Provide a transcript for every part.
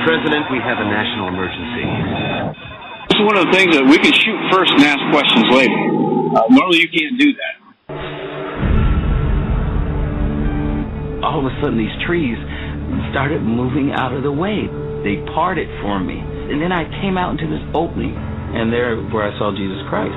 President, we have a national emergency. This is one of the things that we can shoot first and ask questions later. Normally you can't do that. All of a sudden these trees started moving out of the way. They parted for me. And then I came out into this opening, and there where I saw Jesus Christ.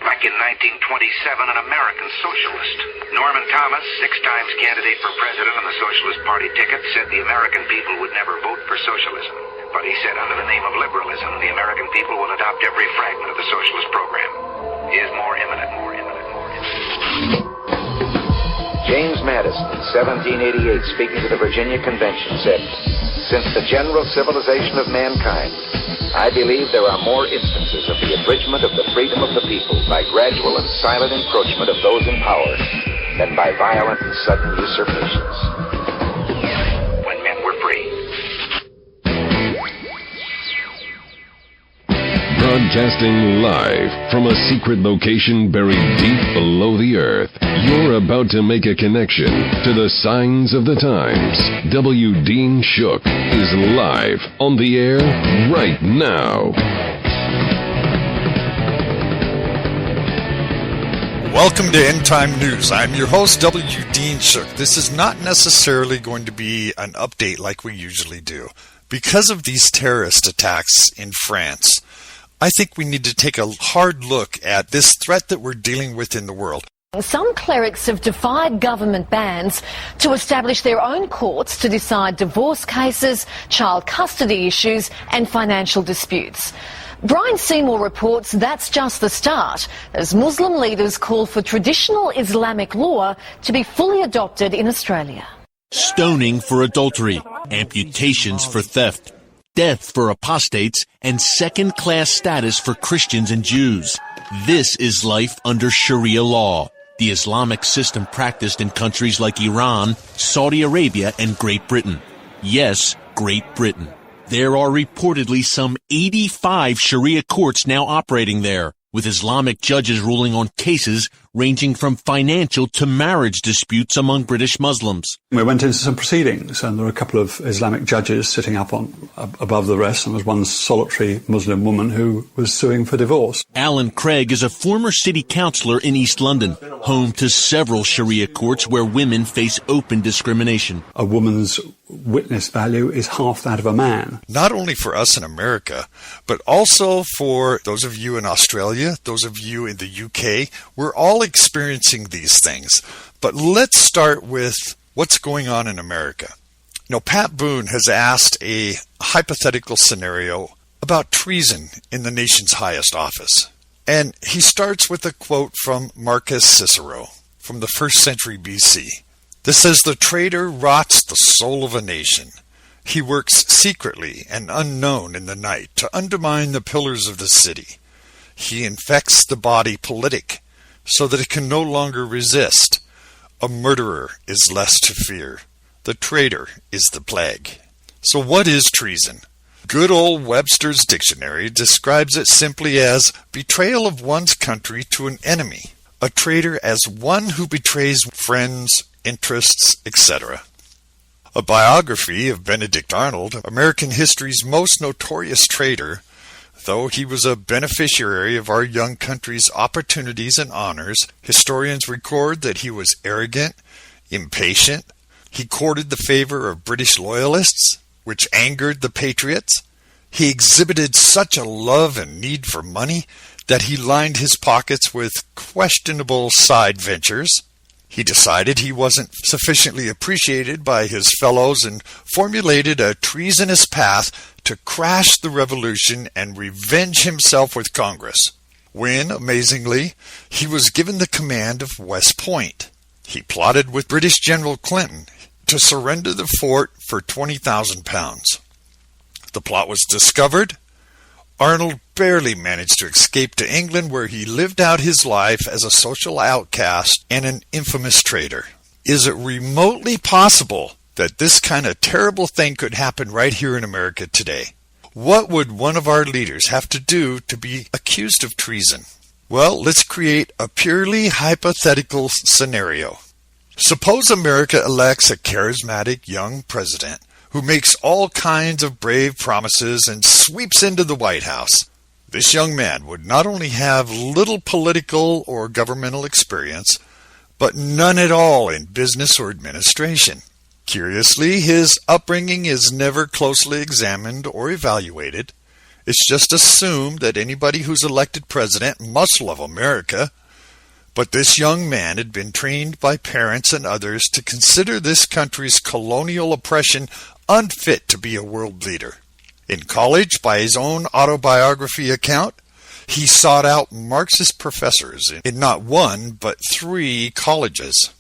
Back in 1927, an American socialist, Norman Thomas, 6 times candidate for president on the Socialist Party ticket, said the American people would never vote for socialism. But he said under the name of liberalism, the American people will adopt every fragment of the socialist program. He is more imminent. James Madison, in 1788, speaking to the Virginia Convention, said, "Since the general civilization of mankind, I believe there are more instances of the abridgment of the freedom of the people by gradual and silent encroachment of those in power than by violent and sudden usurpations." When men were free. Broadcasting live from a secret location buried deep below the earth, you're about to make a connection to the signs of the times. W. Dean Shook is live on the air right now. Welcome to End Time News. I'm your host, W. Dean Shook. This is not necessarily going to be an update like we usually do. Because of these terrorist attacks in France, I think we need to take a hard look at this threat that we're dealing with in the world. Some clerics have defied government bans to establish their own courts to decide divorce cases, child custody issues and financial disputes. Brian Seymour reports that's just the start, as Muslim leaders call for traditional Islamic law to be fully adopted in Australia. Stoning for adultery, amputations for theft, death for apostates, and second-class status for Christians and Jews. This is life under Sharia law, the Islamic system practiced in countries like Iran, Saudi Arabia, and Great Britain. Yes, Great Britain. There are reportedly some 85 Sharia courts now operating there, with Islamic judges ruling on cases ranging from financial to marriage disputes among British Muslims. We went into some proceedings, and there were a couple of Islamic judges sitting up above the rest, and there was one solitary Muslim woman who was suing for divorce. Alan Craig is a former city councillor in East London, home to several Sharia courts where women face open discrimination. A woman's witness value is half that of a man. Not only for us in America, but also for those of you in Australia, those of you in the UK. We're all experiencing these things. But let's start with what's going on in America. Now, Pat Boone has asked a hypothetical scenario about treason in the nation's highest office. And he starts with a quote from Marcus Cicero from the 1st century BC. This says, "The traitor rots the soul of a nation. He works secretly and unknown in the night to undermine the pillars of the city. He infects the body politic so that it can no longer resist. A murderer is less to fear. The traitor is the plague." So what is treason? Good old Webster's dictionary describes it simply as betrayal of one's country to an enemy. A traitor as one who betrays friends, interests, etc. A biography of Benedict Arnold, American history's most notorious traitor, though he was a beneficiary of our young country's opportunities and honors, historians record that he was arrogant, impatient. He courted the favor of British loyalists, which angered the patriots. He exhibited such a love and need for money that he lined his pockets with questionable side ventures. He decided he wasn't sufficiently appreciated by his fellows and formulated a treasonous path to crash the revolution and revenge himself with Congress, when, amazingly, he was given the command of West Point. He plotted with British General Clinton to surrender the fort for £20,000. The plot was discovered. Arnold barely managed to escape to England, where he lived out his life as a social outcast and an infamous traitor. Is it remotely possible that this kind of terrible thing could happen right here in America today? What would one of our leaders have to do to be accused of treason? Well, let's create a purely hypothetical scenario. Suppose America elects a charismatic young president who makes all kinds of brave promises and sweeps into the White House. This young man would not only have little political or governmental experience, but none at all in business or administration. Curiously, his upbringing is never closely examined or evaluated. It's just assumed that anybody who's elected president must love America. But this young man had been trained by parents and others to consider this country's colonial oppression unfit to be a world leader. In college, by his own autobiography account, he sought out Marxist professors in not one, but 3 colleges.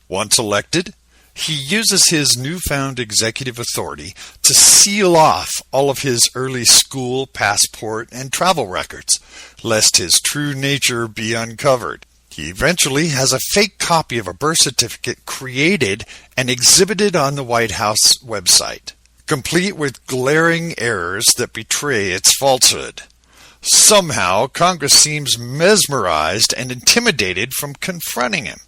Once elected, he uses his newfound executive authority to seal off all of his early school, passport, and travel records, lest his true nature be uncovered. He eventually has a fake copy of a birth certificate created and exhibited on the White House website, complete with glaring errors that betray its falsehood. Somehow, Congress seems mesmerized and intimidated from confronting him.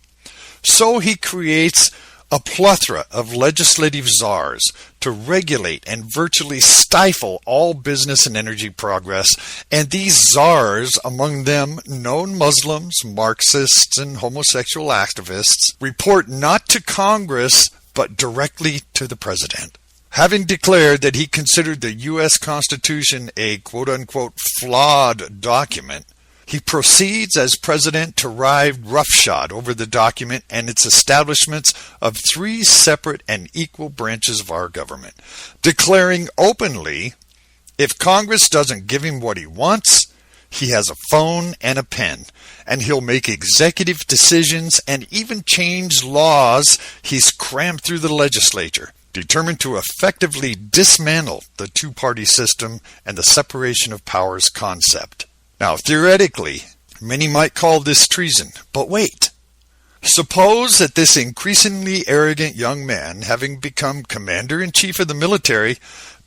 So he creates a plethora of legislative czars to regulate and virtually stifle all business and energy progress, and these czars, among them known Muslims, Marxists, and homosexual activists, report not to Congress but directly to the president. Having declared that he considered the U.S. Constitution a quote-unquote flawed document, he proceeds as president to ride roughshod over the document and its establishments of 3 separate and equal branches of our government, declaring openly, if Congress doesn't give him what he wants, he has a phone and a pen, and he'll make executive decisions and even change laws he's crammed through the legislature, determined to effectively dismantle the 2-party system and the separation of powers concept. Now, theoretically, many might call this treason, but wait. Suppose that this increasingly arrogant young man, having become commander-in-chief of the military,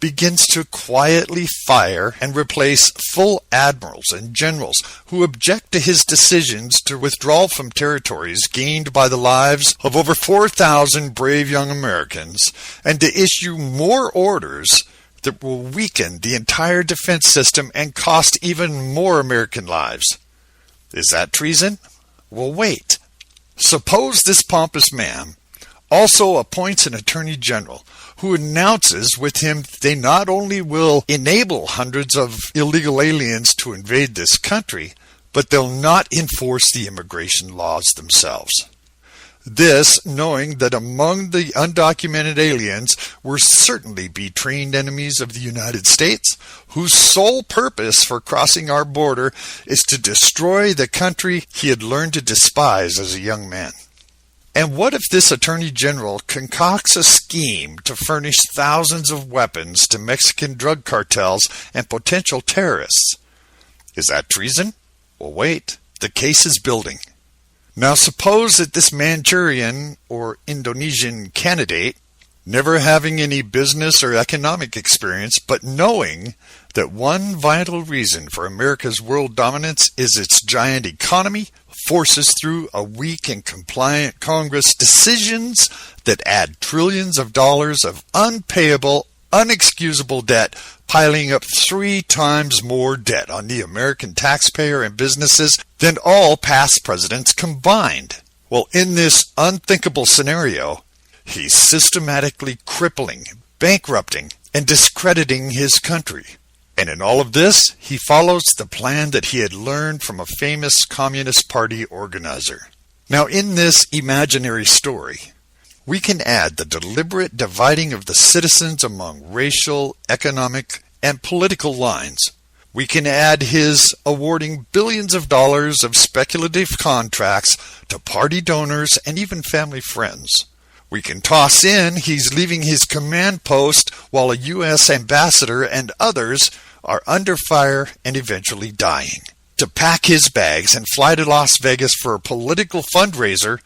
begins to quietly fire and replace full admirals and generals who object to his decisions to withdraw from territories gained by the lives of over 4,000 brave young Americans, and to issue more orders that will weaken the entire defense system and cost even more American lives. Is that treason? Well, wait. Suppose this pompous man also appoints an attorney general who announces with him they not only will enable hundreds of illegal aliens to invade this country, but they'll not enforce the immigration laws themselves. This, knowing that among the undocumented aliens will certainly be trained enemies of the United States, whose sole purpose for crossing our border is to destroy the country he had learned to despise as a young man. And what if this Attorney General concocts a scheme to furnish thousands of weapons to Mexican drug cartels and potential terrorists? Is that treason? Well, wait. The case is building. Now suppose that this Manchurian or Indonesian candidate, never having any business or economic experience, but knowing that one vital reason for America's world dominance is its giant economy, forces through a weak and compliant Congress decisions that add trillions of dollars of unpayable, unexcusable debt, piling up 3 times more debt on the American taxpayer and businesses than all past presidents combined. Well, in this unthinkable scenario, he's systematically crippling, bankrupting, and discrediting his country. And in all of this, he follows the plan that he had learned from a famous Communist Party organizer. Now, in this imaginary story, we can add the deliberate dividing of the citizens among racial, economic, and political lines. We can add his awarding billions of dollars of speculative contracts to party donors and even family friends. We can toss in he's leaving his command post while a U.S. ambassador and others are under fire and eventually dying. To pack his bags and fly to Las Vegas for a political fundraiser,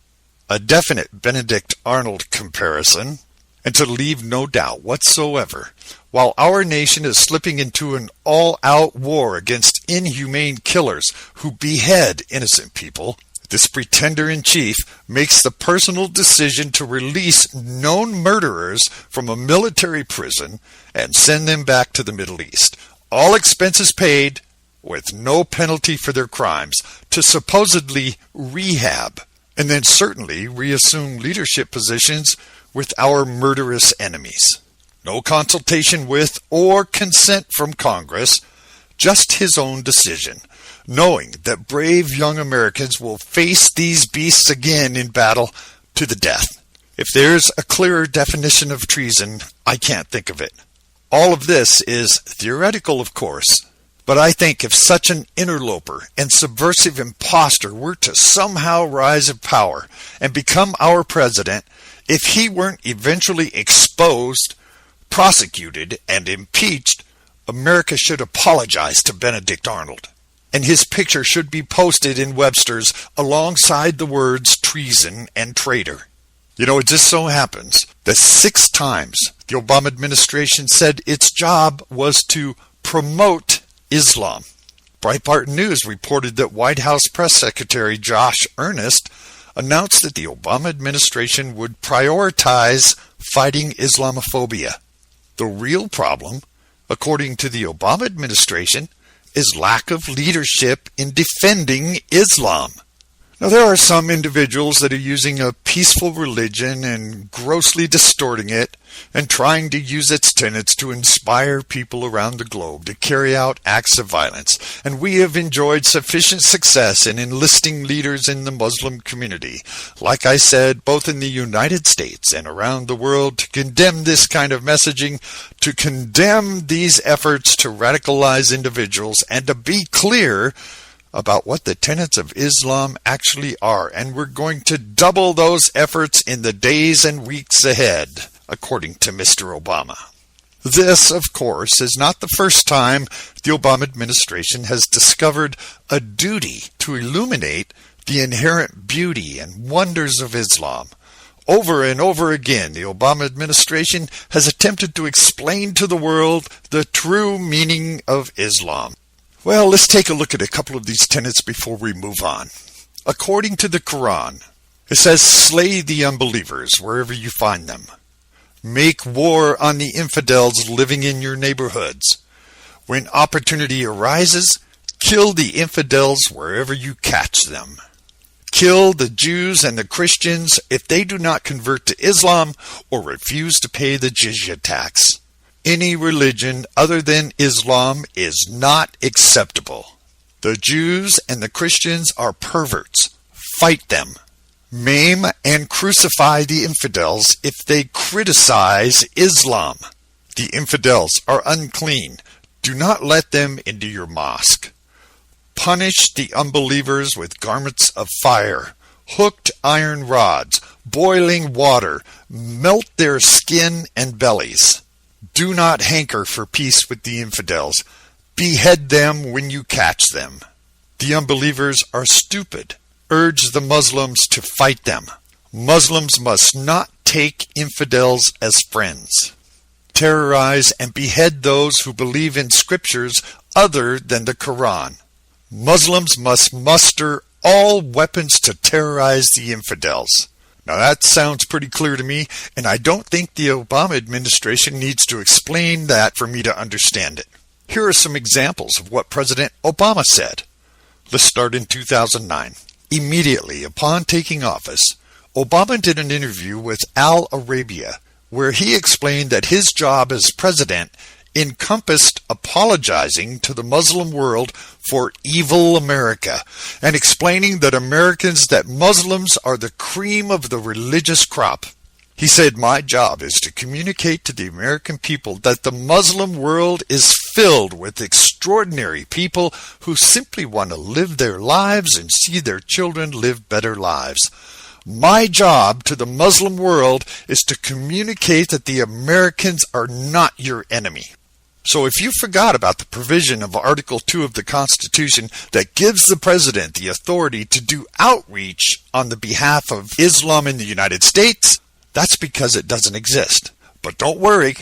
a definite Benedict Arnold comparison, and to leave no doubt whatsoever, while our nation is slipping into an all-out war against inhumane killers who behead innocent people, This pretender-in-chief makes the personal decision to release known murderers from a military prison and send them back to the Middle East. All expenses paid, with no penalty for their crimes, to supposedly rehab, and then certainly reassume leadership positions with our murderous enemies. No consultation with or consent from Congress, just his own decision, knowing that brave young Americans will face these beasts again in battle to the death. If there's a clearer definition of treason, I can't think of it. All of this is theoretical, of course, but I think if such an interloper and subversive impostor were to somehow rise in power and become our president, if he weren't eventually exposed, prosecuted, and impeached, America should apologize to Benedict Arnold, and his picture should be posted in Webster's alongside the words treason and traitor. You know, it just so happens that 6 times the Obama administration said its job was to promote Islam. Breitbart News reported that White House Press Secretary Josh Earnest announced that the Obama administration would prioritize fighting Islamophobia. The real problem, according to the Obama administration, is lack of leadership in defending Islam. Now, there are some individuals that are using a peaceful religion and grossly distorting it and trying to use its tenets to inspire people around the globe to carry out acts of violence. And we have enjoyed sufficient success in enlisting leaders in the Muslim community, like I said, both in the United States and around the world, to condemn this kind of messaging, to condemn these efforts to radicalize individuals, and to be clear about what the tenets of Islam actually are. And we're going to double those efforts in the days and weeks ahead, according to Mr. Obama. This, of course, is not the first time the Obama administration has discovered a duty to illuminate the inherent beauty and wonders of Islam. Over and over again, the Obama administration has attempted to explain to the world the true meaning of Islam. Well, let's take a look at a couple of these tenets before we move on. According to the Quran, it says, slay the unbelievers wherever you find them. Make war on the infidels living in your neighborhoods. When opportunity arises, kill the infidels wherever you catch them. Kill the Jews and the Christians if they do not convert to Islam or refuse to pay the jizya tax. Any religion other than Islam is not acceptable. The Jews and the Christians are perverts. Fight them. Maim and crucify the infidels if they criticize Islam. The infidels are unclean. Do not let them into your mosque. Punish the unbelievers with garments of fire, hooked iron rods, boiling water. Melt their skin and bellies. Do not hanker for peace with the infidels. Behead them when you catch them. The unbelievers are stupid. Urge the Muslims to fight them. Muslims must not take infidels as friends. Terrorize and behead those who believe in scriptures other than the Quran. Muslims must muster all weapons to terrorize the infidels. Now that sounds pretty clear to me, and I don't think the Obama administration needs to explain that for me to understand it. Here are some examples of what President Obama said. Let's start in 2009. Immediately upon taking office, Obama did an interview with Al Arabiya, where he explained that his job as president encompassed apologizing to the Muslim world for evil America and explaining that Muslims are the cream of the religious crop. He said, my job is to communicate to the American people that the Muslim world is filled with extraordinary people who simply want to live their lives and see their children live better lives. My job to the Muslim world is to communicate that the Americans are not your enemy. So if you forgot about the provision of Article 2 of the Constitution that gives the president the authority to do outreach on the behalf of Islam in the United States, that's because it doesn't exist. But don't worry,